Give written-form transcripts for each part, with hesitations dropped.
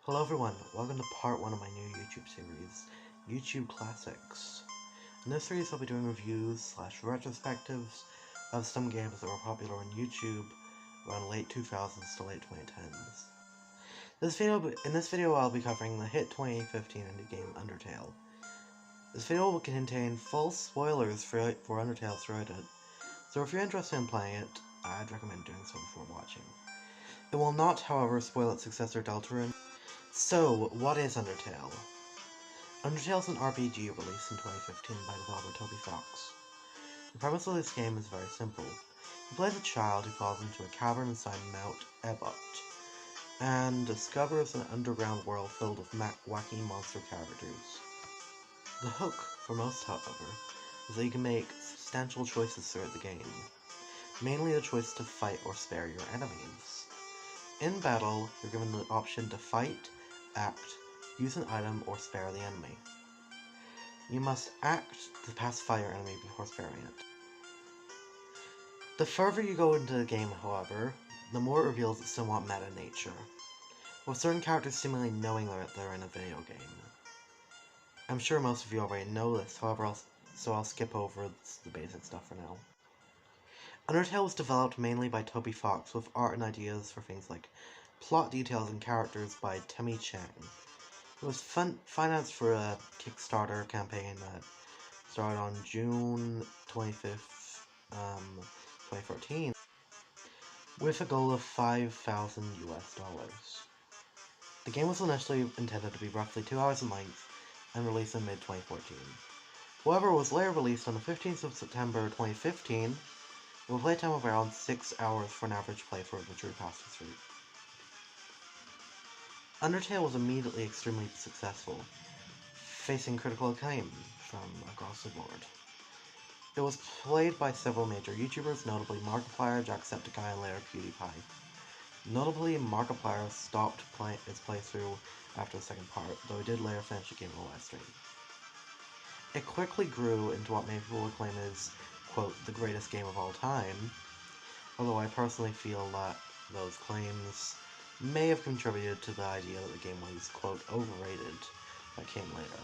Hello everyone, welcome to part 1 of my new YouTube series, YouTube Classics. In this series I'll be doing reviews / retrospectives of some games that were popular on YouTube around late 2000s to late 2010s. In this video I'll be covering the hit 2015 indie game Undertale. This video will contain full spoilers for Undertale throughout it, so if you're interested in playing it, I'd recommend doing so before watching. It will not, however, spoil its successor Deltarune. So, what is Undertale? Undertale is an RPG released in 2015 by developer Toby. The premise of this game is very simple. You play as a child who falls into a cavern inside Mount Ebott, and discovers an underground world filled with wacky monster characters. The hook, for most however, is that you can make substantial choices throughout the game, mainly the choice to fight or spare your enemies. In battle, you're given the option to fight, act, use an item, or spare the enemy. You must act to pacify your enemy before sparing it. The further you go into the game, however, the more it reveals its somewhat meta nature, with certain characters seemingly knowing that they're in a video game. I'm sure most of you already know this, however, I'll skip over the basic stuff for now. Undertale was developed mainly by Toby, with art and ideas for things like plot details and characters by Temmie Chang. It was financed for a Kickstarter campaign that started on June 25th, 2014, with a goal of $5,000 US. The game was initially intended to be roughly 2 hours in length and released in mid-2014. However, it was later released on the 15th of September 2015, with a playtime of around 6 hours for an average playthrough of the True Pass-Through. Undertale was immediately extremely successful, facing critical acclaim from across the board. It was played by several major YouTubers, notably Markiplier, Jacksepticeye, and later PewDiePie. Notably, Markiplier stopped his playthrough after the second part, though he did later finish the game on a live stream. It quickly grew into what many people acclaim as, quote, the greatest game of all time, although I personally feel that those claims may have contributed to the idea that the game was, quote, overrated that came later.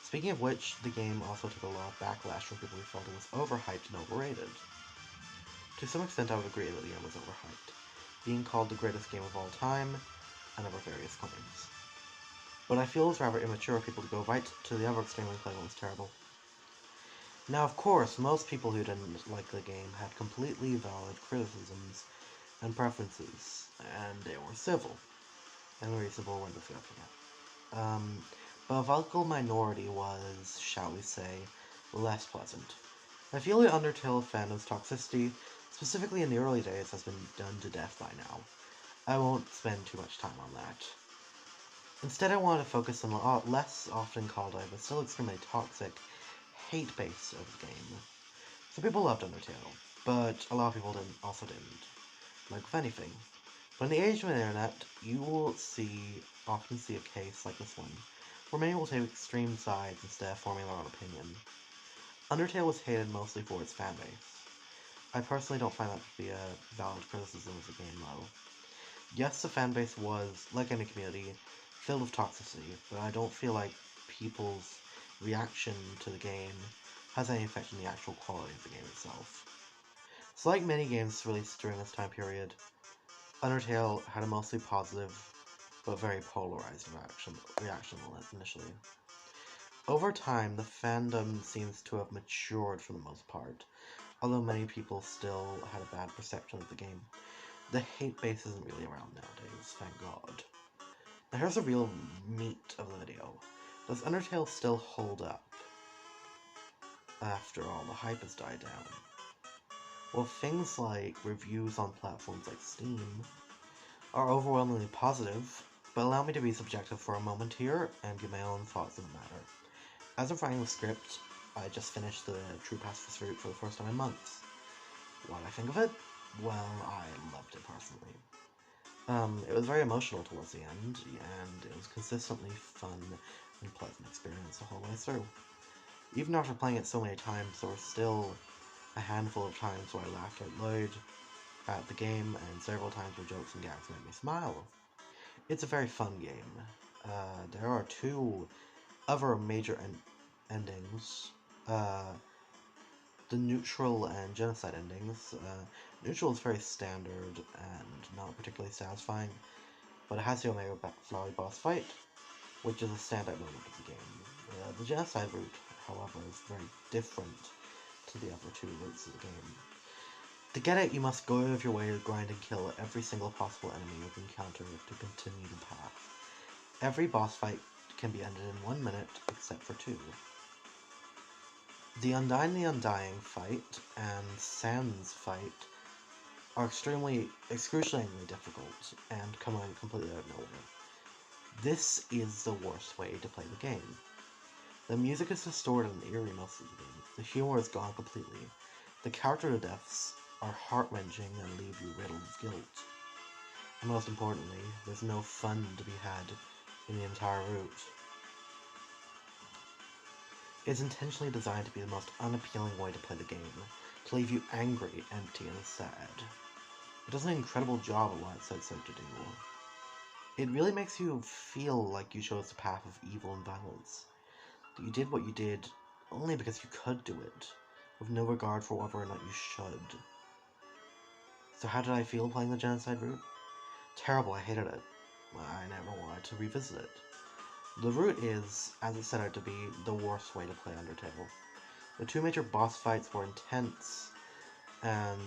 Speaking of which, the game also took a lot of backlash from people who felt it was overhyped and overrated. To some extent, I would agree that the game was overhyped, being called the greatest game of all time, and over various claims. But I feel it's rather immature of people to go right to the other extreme and claim it was terrible. Now, of course, most people who didn't like the game had completely valid criticisms and preferences, and they were civil and reasonable when discussing it. But a vocal minority was, shall we say, less pleasant. I feel the Undertale fandom's toxicity, specifically in the early days, has been done to death by now. I won't spend too much time on that. Instead, I want to focus on the less often called out, but still extremely toxic, hate base of the game. Some people loved Undertale, but a lot of people also didn't. Like with anything. But in the age of the internet, you will often see a case like this one, where many will take extreme sides instead of forming their own opinion. Undertale was hated mostly for its fanbase. I personally don't find that to be a valid criticism of the game, though. Yes, the fanbase was, like any community, filled with toxicity, but I don't feel like people's reaction to the game has any effect on the actual quality of the game itself. So like many games released during this time period, Undertale had a mostly positive, but very polarized reaction initially. Over time, the fandom seems to have matured for the most part, although many people still had a bad perception of the game. The hate base isn't really around nowadays, thank God. Now here's the real meat of the video. Does Undertale still hold up after all the hype has died down? Well, things like reviews on platforms like Steam are overwhelmingly positive, but allow me to be subjective for a moment here and give my own thoughts on the matter. As of writing the script, I just finished the True Pass-Through for the first time in months. What did I think of it? Well, I loved it personally. It was very emotional towards the end, and it was consistently fun and pleasant experience the whole way through. Even after playing it so many times, there were still a handful of times where I laughed out loud at the game, and several times where jokes and gags made me smile. It's a very fun game. There are two other major endings. The neutral and genocide endings. Neutral is very standard and not particularly satisfying, but it has the Omega Flowey boss fight, which is a standout moment of the game. The genocide route, however, is very different to the other two routes of the game. To get it, you must go out of your way to grind and kill every single possible enemy you encounter to continue the path. Every boss fight can be ended in 1 minute, except for 2. The Undying the Undying fight and Sans fight are excruciatingly difficult and come out completely out of nowhere. This is the worst way to play the game. The music is distorted and eerie most of the game. The humor is gone completely. The character deaths are heart-wrenching and leave you riddled with guilt. And most importantly, there's no fun to be had in the entire route. It's intentionally designed to be the most unappealing way to play the game, to leave you angry, empty, and sad. It does an incredible job at what it sets out to do. It really makes you feel like you chose the path of evil and violence. That you did what you did only because you could do it, with no regard for whether or not you should. So how did I feel playing the genocide route? Terrible, I hated it. I never wanted to revisit it. The route is, as it set out to be, the worst way to play Undertale. The two major boss fights were intense and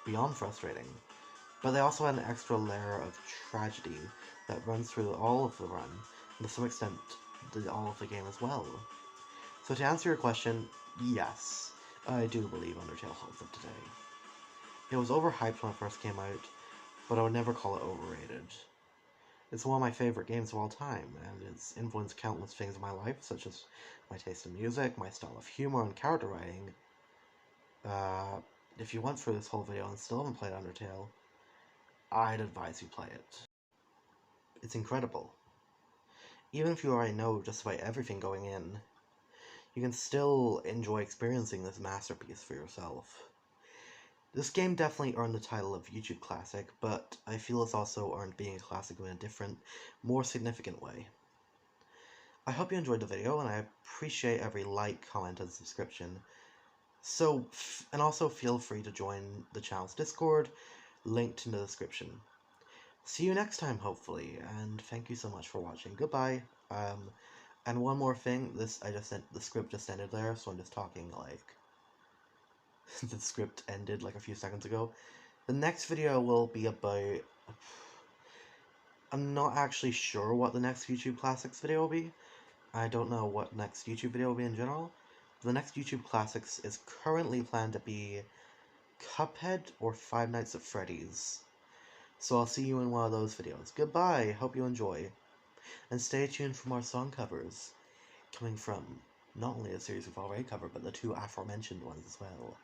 beyond frustrating, but they also had an extra layer of tragedy that runs through all of the run, and to some extent, all of the game as well. So to answer your question, yes, I do believe Undertale holds up today. It was overhyped when it first came out, but I would never call it overrated. It's one of my favorite games of all time, and it's influenced countless things in my life, such as my taste in music, my style of humor, and character writing. If you went through this whole video and still haven't played Undertale, I'd advise you play it. It's incredible. Even if you already know just about everything going in, you can still enjoy experiencing this masterpiece for yourself. This game definitely earned the title of YouTube Classic, but I feel it's also earned being a classic in a different, more significant way. I hope you enjoyed the video, and I appreciate every like, comment, and subscription. And also feel free to join the channel's Discord, linked in the description. See you next time, hopefully, and thank you so much for watching. Goodbye. And one more thing, the script just ended there, so I'm just talking like the script ended like a few seconds ago. The next video will be about... I'm not actually sure what the next YouTube Classics video will be. I don't know what next YouTube video will be in general. The next YouTube Classics is currently planned to be Cuphead or Five Nights at Freddy's. So I'll see you in one of those videos. Goodbye, hope you enjoy. And stay tuned for more song covers, coming from not only a series we've already covered, but the two aforementioned ones as well.